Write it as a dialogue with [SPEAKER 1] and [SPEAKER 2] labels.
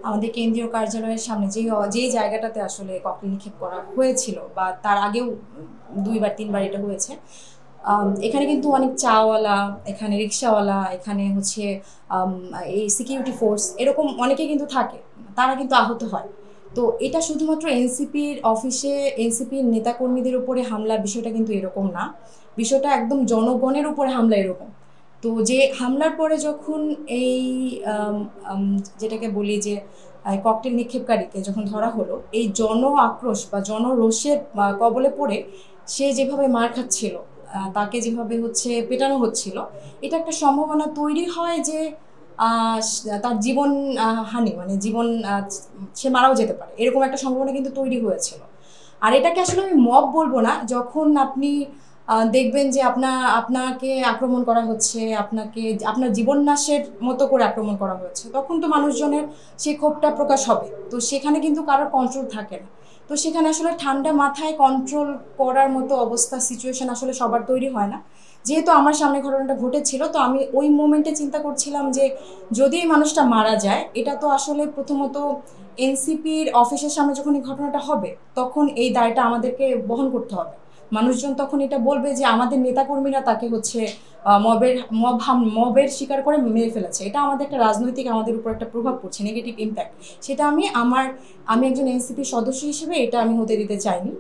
[SPEAKER 1] আমাদের কেন্দ্রীয় কার্যালয়ের সামনে যে জায়গাটাতে আসলে ককটেল নিক্ষেপ করা হয়েছিল বা তার আগেও 2-3বার এটা হয়েছে, এখানে কিন্তু অনেক চাওয়ালা, এখানে রিক্সাওয়ালা, এখানে হচ্ছে এই সিকিউরিটি ফোর্স এরকম অনেকে কিন্তু থাকে, তারা কিন্তু আহত হয়। তো এটা শুধুমাত্র এনসিপির অফিসে এনসিপির নেতাকর্মীদের উপরে হামলার বিষয়টা কিন্তু এরকম না, বিষয়টা একদম জনগণের উপরে হামলা এরকম। তো যে হামলার পরে যখন এই যেটাকে বলি যে ককটেল নিক্ষেপকারীকে যখন ধরা হলো, এই জন আক্রোশ বা জনরোষের কবলে পড়ে সে যেভাবে মার খাচ্ছিল, তাকে যেভাবে হচ্ছে পেটানো হচ্ছিল, এটা একটা সম্ভাবনা তৈরি হয় যে তার জীবন হানি, মানে জীবন সে মারাও যেতে পারে, এরকম একটা সম্ভাবনা কিন্তু তৈরি হয়েছিল। আর এটাকে আসলে আমি মব বলবো না, যখন আপনি দেখবেন যে আপনাকে আক্রমণ করা হচ্ছে, আপনার জীবন নাশের মতো করে আক্রমণ করা হচ্ছে, তখন তো মানুষজনের সেই ক্ষোভটা প্রকাশ হবে। তো সেখানে কিন্তু কারোর কন্ট্রোল থাকে না। তো সেখানে আসলে ঠান্ডা মাথায় কন্ট্রোল করার মতো অবস্থা, সিচুয়েশন আসলে সবার তৈরি হয় না। যেহেতু আমার সামনে ঘটনাটা ঘটেছিল, তো আমি ওই মোমেন্টে চিন্তা করছিলাম যে যদি এই মানুষটা মারা যায়, এটা তো আসলে প্রথমত এনসিপির অফিসের সামনে যখন এই ঘটনাটা হবে, তখন এই দায়টা আমাদেরকে বহন করতে হবে। মানুষজন তখন এটা বলবে যে আমাদের নেতাকর্মীরা তাকে হচ্ছে মবের শিকার করে মেরে ফেলেছে। এটা আমাদের একটা রাজনৈতিক, আমাদের উপর একটা প্রভাব পড়ছে, নেগেটিভ ইম্প্যাক্ট। সেটা আমি একজন এনসিপির সদস্য হিসেবে এটা আমি হতে দিতে চাইনি।